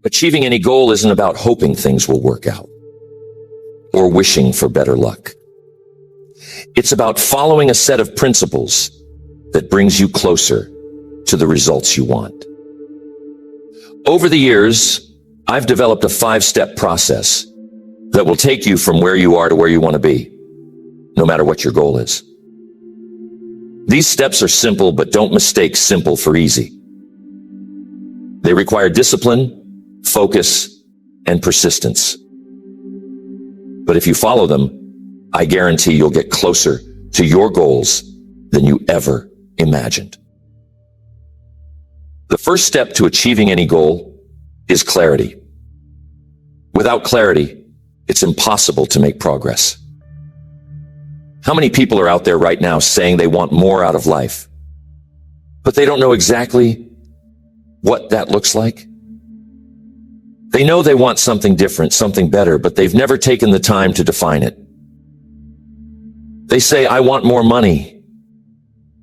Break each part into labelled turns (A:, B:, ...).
A: Achieving any goal isn't about hoping things will work out or wishing for better luck. It's about following a set of principles that brings you closer to the results you want. Over the years, I've developed a 5-step process that will take you from where you are to where you want to be, no matter what your goal is. These steps are simple, but don't mistake simple for easy. They require discipline, focus, and persistence. But if you follow them, I guarantee you'll get closer to your goals than you ever imagined. The first step to achieving any goal is clarity. Without clarity, it's impossible to make progress. How many people are out there right now saying they want more out of life, but they don't know exactly what that looks like? They know they want something different, something better, but they've never taken the time to define it. They say, I want more money,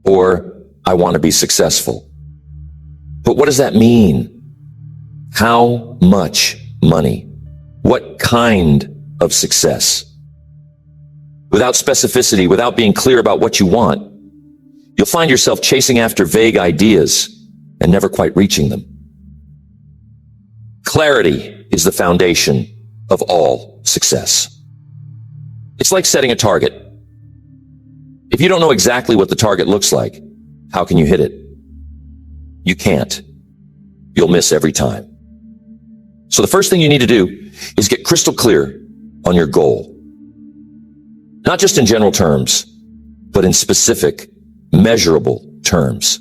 A: or I want to be successful. But what does that mean? How much money? What kind of success? Without specificity, without being clear about what you want, you'll find yourself chasing after vague ideas and never quite reaching them. Clarity is the foundation of all success. It's like setting a target. If you don't know exactly what the target looks like, how can you hit it? You can't. You'll miss every time. So the first thing you need to do is get crystal clear on your goal. Not just in general terms, but in specific, measurable terms.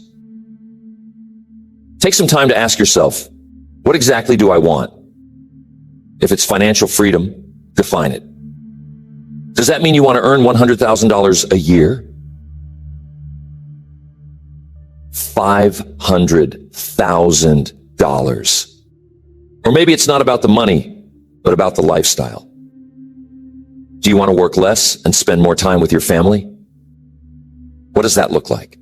A: Take some time to ask yourself, what exactly do I want? If it's financial freedom, define it. Does that mean you want to earn $100,000 a year? $500,000. Or maybe it's not about the money, but about the lifestyle. Do you want to work less and spend more time with your family? What does that look like?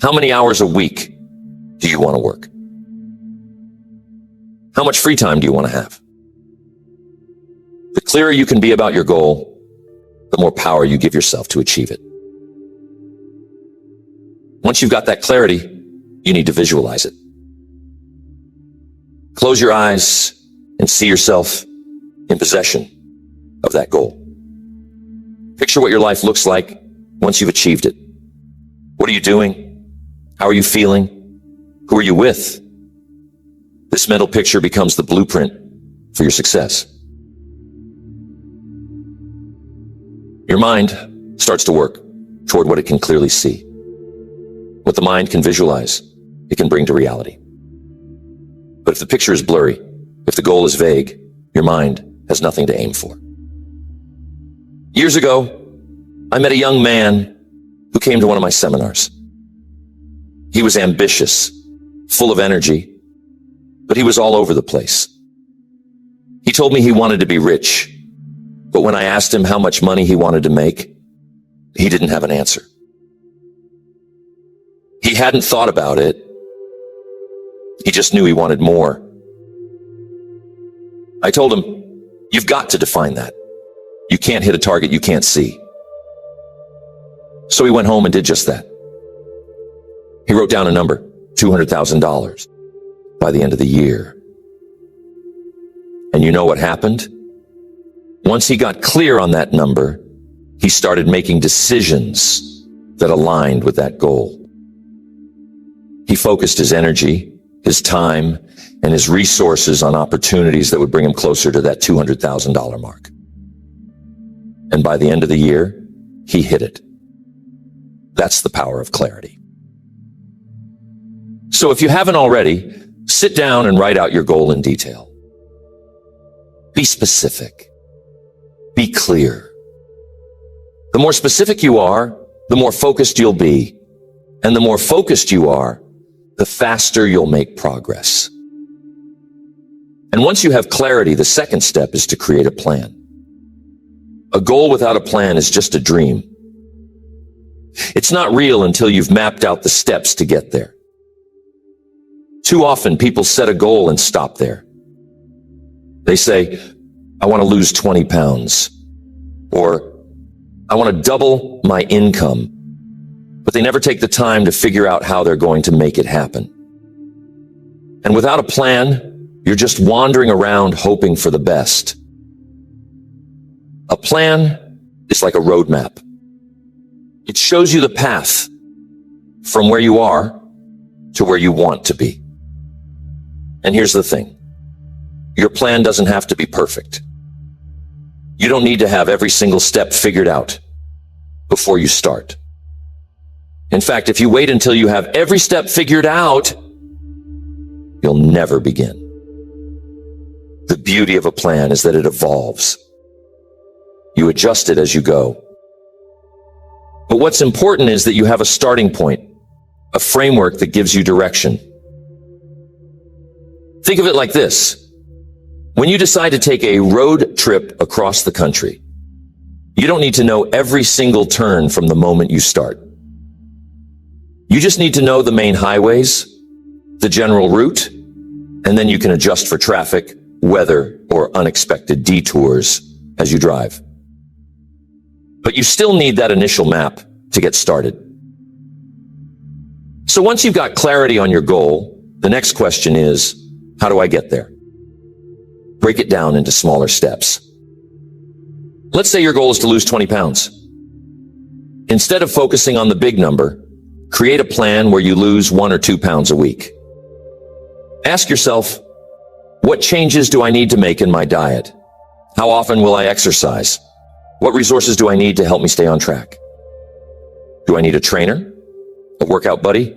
A: How many hours a week do you want to work? How much free time do you want to have? The clearer you can be about your goal, the more power you give yourself to achieve it. Once you've got that clarity, you need to visualize it. Close your eyes and see yourself in possession of that goal. Picture what your life looks like once you've achieved it. What are you doing? How are you feeling? Who are you with? This mental picture becomes the blueprint for your success. Your mind starts to work toward what it can clearly see. What the mind can visualize, it can bring to reality. But if the picture is blurry, if the goal is vague, your mind has nothing to aim for. Years ago, I met a young man who came to one of my seminars. He was ambitious, full of energy, but he was all over the place. He told me he wanted to be rich, but when I asked him how much money he wanted to make, he didn't have an answer. He hadn't thought about it. He just knew he wanted more. I told him, you've got to define that. You can't hit a target you can't see. So he went home and did just that. He wrote down a number, $200,000 by the end of the year. And you know what happened? Once he got clear on that number, he started making decisions that aligned with that goal. He focused his energy, his time, and his resources on opportunities that would bring him closer to that $200,000 mark. And by the end of the year, he hit it. That's the power of clarity. So if you haven't already, sit down and write out your goal in detail. Be specific. Be clear. The more specific you are, the more focused you'll be. And the more focused you are, the faster you'll make progress. And once you have clarity, the second step is to create a plan. A goal without a plan is just a dream. It's not real until you've mapped out the steps to get there. Too often, people set a goal and stop there. They say, I want to lose 20 pounds, or I want to double my income, but they never take the time to figure out how they're going to make it happen. And without a plan, you're just wandering around hoping for the best. A plan is like a roadmap. It shows you the path from where you are to where you want to be. And here's the thing. Your plan doesn't have to be perfect. You don't need to have every single step figured out before you start. In fact, if you wait until you have every step figured out, you'll never begin. The beauty of a plan is that it evolves. You adjust it as you go. But what's important is that you have a starting point, a framework that gives you direction. Think of it like this. When you decide to take a road trip across the country, you don't need to know every single turn from the moment you start. You just need to know the main highways, the general route, and then you can adjust for traffic, weather, or unexpected detours as you drive. But you still need that initial map to get started. So once you've got clarity on your goal, the next question is, how do I get there? Break it down into smaller steps. Let's say your goal is to lose 20 pounds. Instead of focusing on the big number, create a plan where you lose 1 or 2 pounds a week. Ask yourself, what changes do I need to make in my diet? How often will I exercise? What resources do I need to help me stay on track? Do I need a trainer, a workout buddy,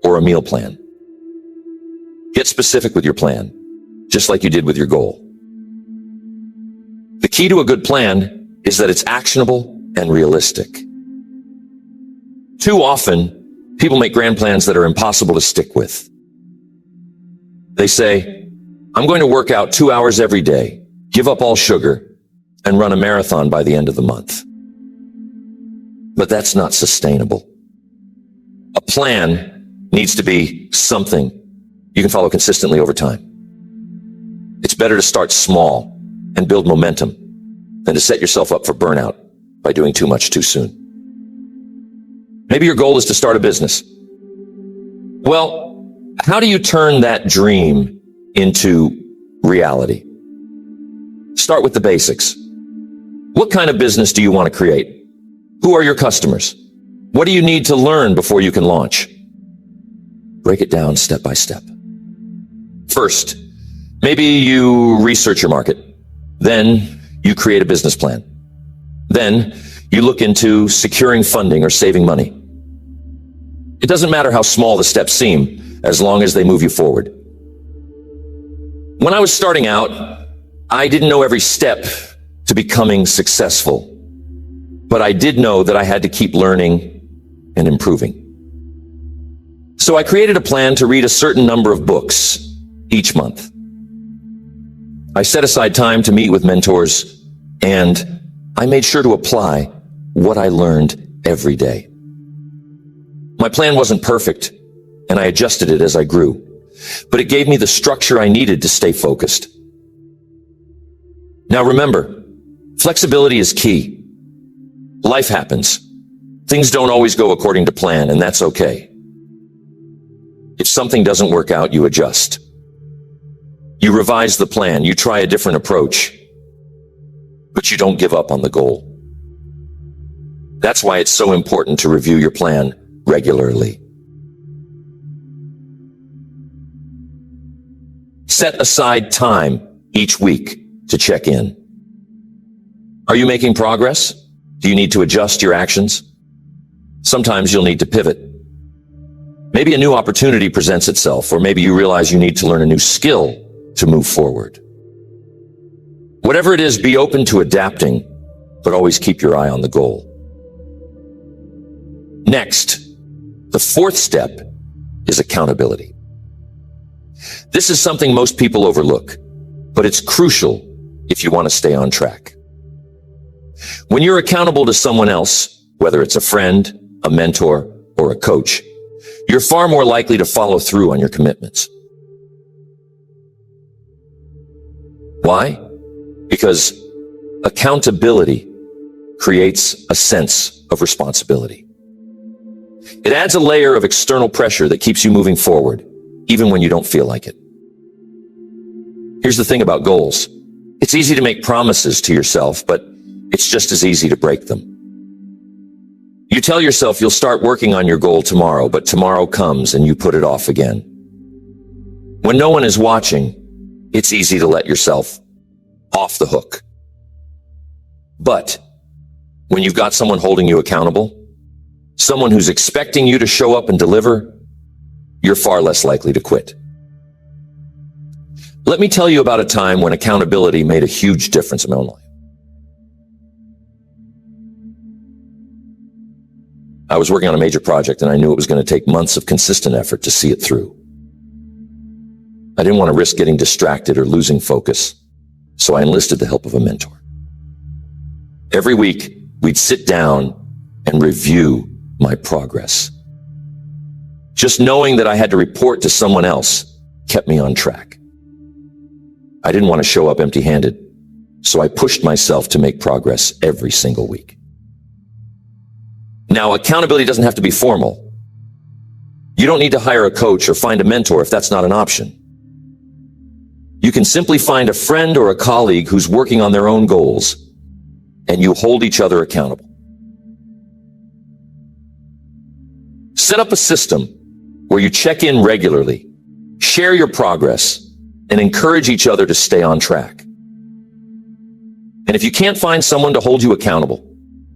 A: or a meal plan? Get specific with your plan, just like you did with your goal. The key to a good plan is that it's actionable and realistic. Too often, people make grand plans that are impossible to stick with. They say, I'm going to work out 2 hours every day, give up all sugar, and run a marathon by the end of the month. But that's not sustainable. A plan needs to be something you can follow consistently over time. It's better to start small and build momentum than to set yourself up for burnout by doing too much too soon. Maybe your goal is to start a business. Well, how do you turn that dream into reality? Start with the basics. What kind of business do you want to create? Who are your customers? What do you need to learn before you can launch? Break it down step by step. First, maybe you research your market. Then you create a business plan. Then you look into securing funding or saving money. It doesn't matter how small the steps seem, as long as they move you forward. When I was starting out, I didn't know every step to becoming successful, but I did know that I had to keep learning and improving. So I created a plan to read a certain number of books each month. I set aside time to meet with mentors, and I made sure to apply what I learned every day. My plan wasn't perfect, and I adjusted it as I grew, but it gave me the structure I needed to stay focused. Now remember, flexibility is key. Life happens. Things don't always go according to plan, and that's okay. If something doesn't work out, you adjust. You revise the plan, you try a different approach, but you don't give up on the goal. That's why it's so important to review your plan regularly. Set aside time each week to check in. Are you making progress? Do you need to adjust your actions? Sometimes you'll need to pivot. Maybe a new opportunity presents itself, or maybe you realize you need to learn a new skill to move forward. Whatever it is, be open to adapting, but always keep your eye on the goal. Next, the fourth step is accountability. This is something most people overlook, but it's crucial if you want to stay on track. When you're accountable to someone else, whether it's a friend, a mentor, or a coach, you're far more likely to follow through on your commitments. Why? Because accountability creates a sense of responsibility. It adds a layer of external pressure that keeps you moving forward, even when you don't feel like it. Here's the thing about goals. It's easy to make promises to yourself, but it's just as easy to break them. You tell yourself you'll start working on your goal tomorrow, but tomorrow comes and you put it off again. When no one is watching, it's easy to let yourself off the hook. But when you've got someone holding you accountable, someone who's expecting you to show up and deliver, you're far less likely to quit. Let me tell you about a time when accountability made a huge difference in my own life. I was working on a major project and I knew it was going to take months of consistent effort to see it through. I didn't want to risk getting distracted or losing focus, so I enlisted the help of a mentor. Every week, we'd sit down and review my progress. Just knowing that I had to report to someone else kept me on track. I didn't want to show up empty-handed, so I pushed myself to make progress every single week. Now, accountability doesn't have to be formal. You don't need to hire a coach or find a mentor if that's not an option. You can simply find a friend or a colleague who's working on their own goals, and you hold each other accountable. Set up a system where you check in regularly, share your progress, and encourage each other to stay on track. And if you can't find someone to hold you accountable,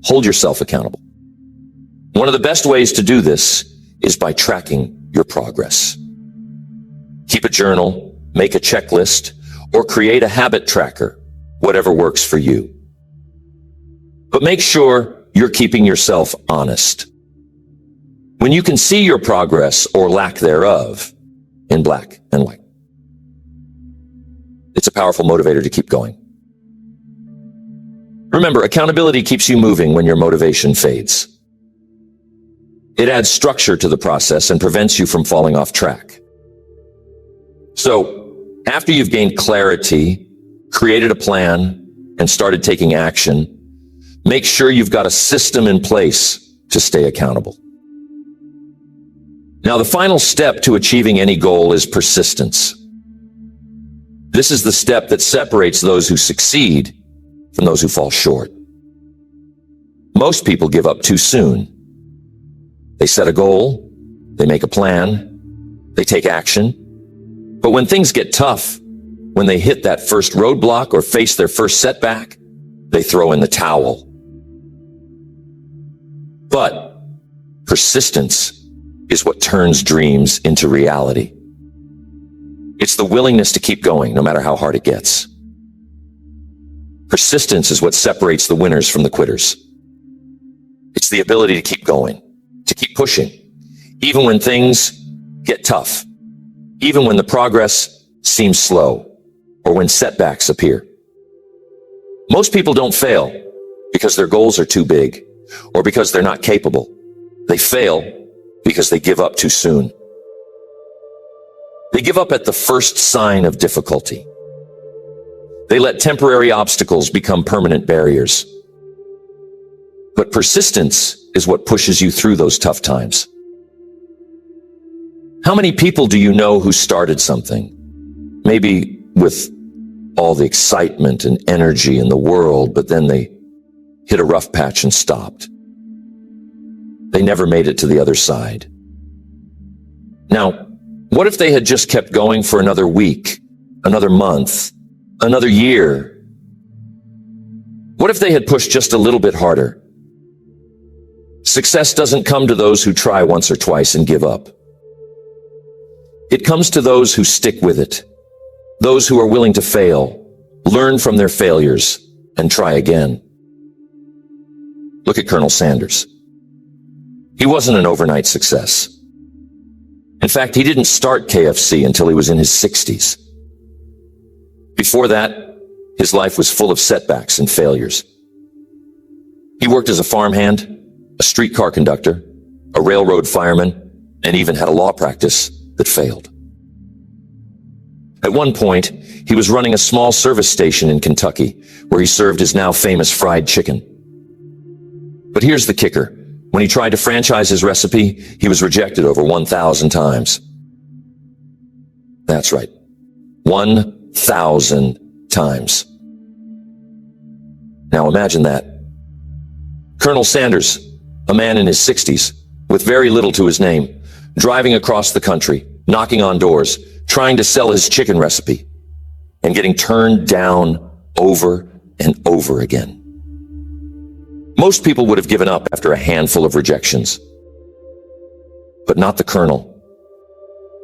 A: hold yourself accountable. One of the best ways to do this is by tracking your progress. Keep a journal, make a checklist, or create a habit tracker, whatever works for you. But make sure you're keeping yourself honest. When you can see your progress or lack thereof in black and white, it's a powerful motivator to keep going. Remember, accountability keeps you moving when your motivation fades. It adds structure to the process and prevents you from falling off track. So, after you've gained clarity, created a plan, and started taking action, make sure you've got a system in place to stay accountable. Now, the final step to achieving any goal is persistence. This is the step that separates those who succeed from those who fall short. Most people give up too soon. They set a goal, they make a plan, they take action. But when things get tough, when they hit that first roadblock or face their first setback, they throw in the towel. But persistence is what turns dreams into reality. It's the willingness to keep going no matter how hard it gets. Persistence is what separates the winners from the quitters. It's the ability to keep going, to keep pushing, even when things get tough, even when the progress seems slow, or when setbacks appear. Most people don't fail because their goals are too big, or because they're not capable. They fail because they give up too soon. They give up at the first sign of difficulty. They let temporary obstacles become permanent barriers. But persistence is what pushes you through those tough times. How many people do you know who started something, maybe with all the excitement and energy in the world, but then they hit a rough patch and stopped? They never made it to the other side. Now, what if they had just kept going for another week, another month, another year? What if they had pushed just a little bit harder? Success doesn't come to those who try once or twice and give up. It comes to those who stick with it, those who are willing to fail, learn from their failures, and try again. Look at Colonel Sanders. He wasn't an overnight success. In fact, he didn't start KFC until he was in his 60s. Before that, his life was full of setbacks and failures. He worked as a farmhand, a streetcar conductor, a railroad fireman, and even had a law practice that failed. At one point, he was running a small service station in Kentucky, where he served his now famous fried chicken. But here's the kicker. When he tried to franchise his recipe, he was rejected over 1,000 times. That's right. 1,000 times. Now imagine that. Colonel Sanders, a man in his 60s, with very little to his name, driving across the country, knocking on doors, trying to sell his chicken recipe, and getting turned down over and over again. Most people would have given up after a handful of rejections. But not the Colonel.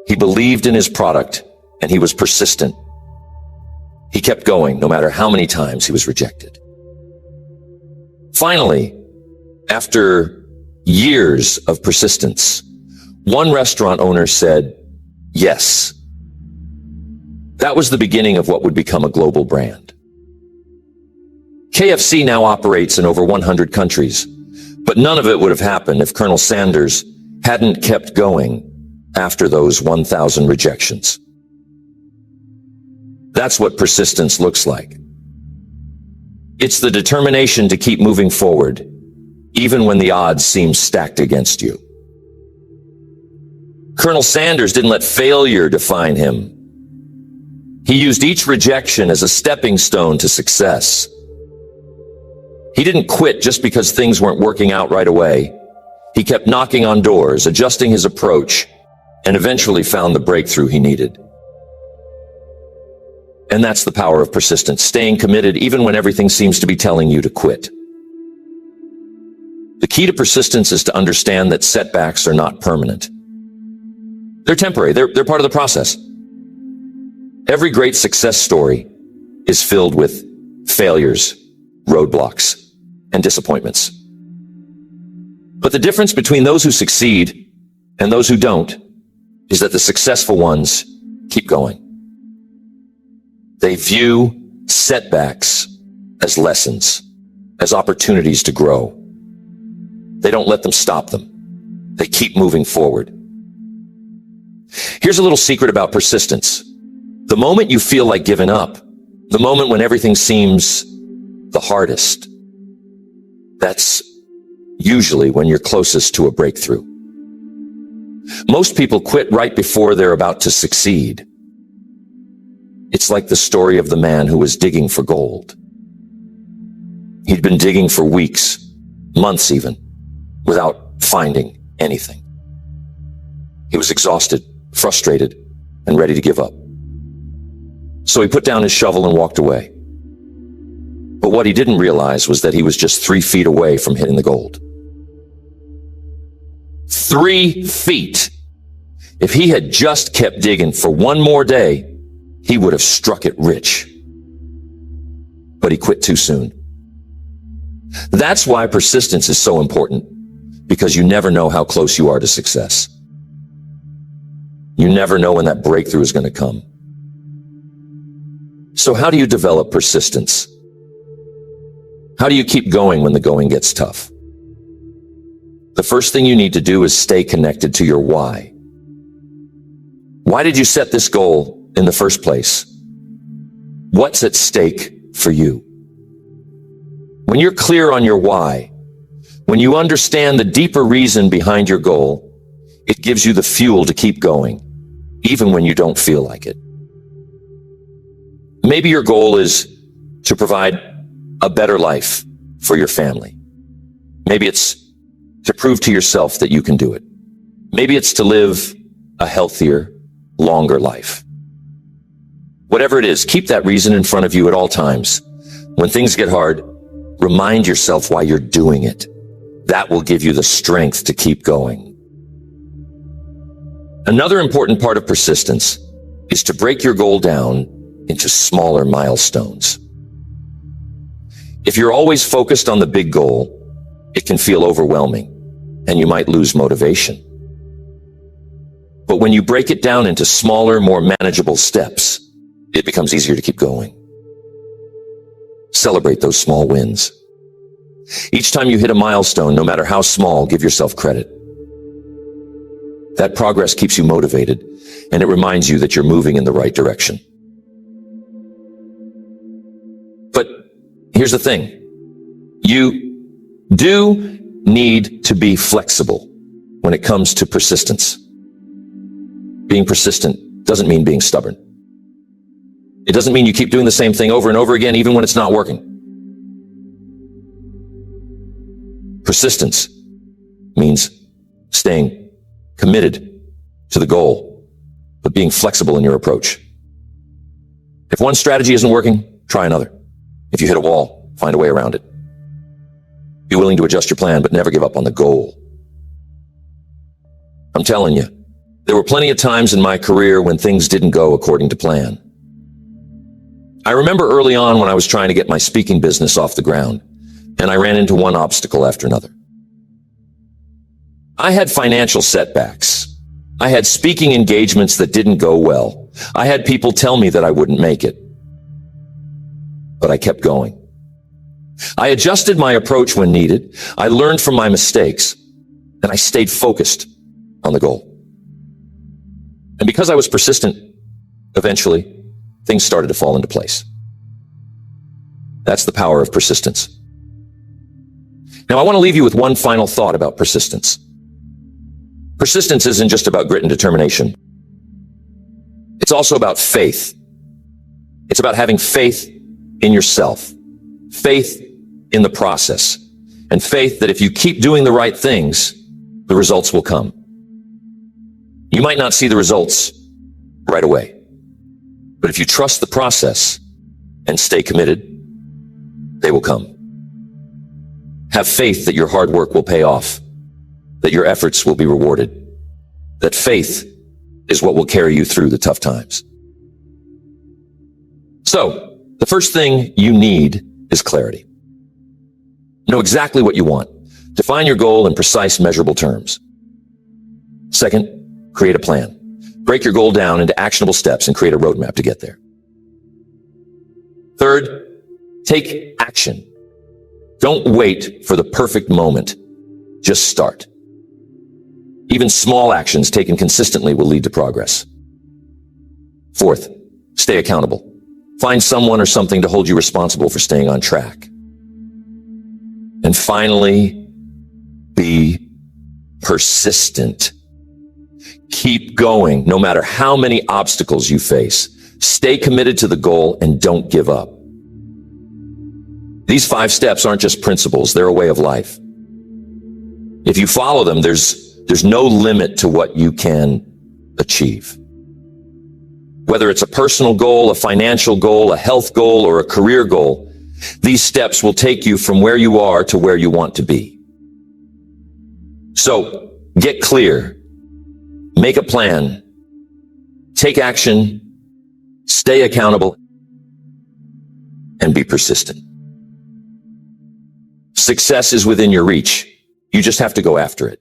A: He believed in his product, and he was persistent. He kept going no matter how many times he was rejected. Finally, after years of persistence, one restaurant owner said, yes. That was the beginning of what would become a global brand. KFC now operates in over 100 countries, but none of it would have happened if Colonel Sanders hadn't kept going after those 1,000 rejections. That's what persistence looks like. It's the determination to keep moving forward, even when the odds seem stacked against you. Colonel Sanders didn't let failure define him. He used each rejection as a stepping stone to success. He didn't quit just because things weren't working out right away. He kept knocking on doors, adjusting his approach, and eventually found the breakthrough he needed. And that's the power of persistence, staying committed even when everything seems to be telling you to quit. The key to persistence is to understand that setbacks are not permanent. They're temporary. They're part of the process. Every great success story is filled with failures, roadblocks, and disappointments. But the difference between those who succeed and those who don't is that the successful ones keep going. They view setbacks as lessons, as opportunities to grow. They don't let them stop them. They keep moving forward. Here's a little secret about persistence. The moment you feel like giving up, the moment when everything seems the hardest, that's usually when you're closest to a breakthrough. Most people quit right before they're about to succeed. It's like the story of the man who was digging for gold. He'd been digging for weeks, months even, without finding anything. He was exhausted, frustrated, and ready to give up. So he put down his shovel and walked away. But what he didn't realize was that he was just 3 feet away from hitting the gold. 3 feet. If he had just kept digging for one more day, he would have struck it rich. But he quit too soon. That's why persistence is so important, because you never know how close you are to success. You never know when that breakthrough is going to come. So how do you develop persistence? How do you keep going when the going gets tough? The first thing you need to do is stay connected to your why. Why did you set this goal in the first place? What's at stake for you? When you're clear on your why, when you understand the deeper reason behind your goal, it gives you the fuel to keep going, even when you don't feel like it. Maybe your goal is to provide a better life for your family. Maybe it's to prove to yourself that you can do it. Maybe it's to live a healthier, longer life. Whatever it is, keep that reason in front of you at all times. When things get hard, remind yourself why you're doing it. That will give you the strength to keep going. Another important part of persistence is to break your goal down into smaller milestones. If you're always focused on the big goal, it can feel overwhelming, and you might lose motivation. But when you break it down into smaller, more manageable steps, it becomes easier to keep going. Celebrate those small wins. Each time you hit a milestone, no matter how small, give yourself credit. That progress keeps you motivated, and it reminds you that you're moving in the right direction. But here's the thing. You do need to be flexible when it comes to persistence. Being persistent doesn't mean being stubborn. It doesn't mean you keep doing the same thing over and over again, even when it's not working. Persistence means staying committed to the goal, but being flexible in your approach. If one strategy isn't working, try another. If you hit a wall, find a way around it. Be willing to adjust your plan, but never give up on the goal. I'm telling you, there were plenty of times in my career when things didn't go according to plan. I remember early on when I was trying to get my speaking business off the ground, and I ran into one obstacle after another. I had financial setbacks. I had speaking engagements that didn't go well. I had people tell me that I wouldn't make it. But I kept going. I adjusted my approach when needed. I learned from my mistakes, and I stayed focused on the goal. And because I was persistent, eventually, things started to fall into place. That's the power of persistence. Now, I want to leave you with one final thought about persistence. Persistence isn't just about grit and determination. It's also about faith. It's about having faith in yourself, faith in the process, and faith that if you keep doing the right things, the results will come. You might not see the results right away, but if you trust the process and stay committed, they will come. Have faith that your hard work will pay off, that your efforts will be rewarded, that faith is what will carry you through the tough times. So, the first thing you need is clarity. Know exactly what you want. Define your goal in precise, measurable terms. Second, create a plan. Break your goal down into actionable steps and create a roadmap to get there. Third, take action. Don't wait for the perfect moment. Just start. Even small actions taken consistently will lead to progress. Fourth, stay accountable. Find someone or something to hold you responsible for staying on track. And finally, be persistent. Keep going, no matter how many obstacles you face. Stay committed to the goal and don't give up. These 5 steps aren't just principles, they're a way of life. If you follow them, there's no limit to what you can achieve. Whether it's a personal goal, a financial goal, a health goal, or a career goal, these steps will take you from where you are to where you want to be. So, get clear. Make a plan. Take action. Stay accountable. And be persistent. Success is within your reach. You just have to go after it.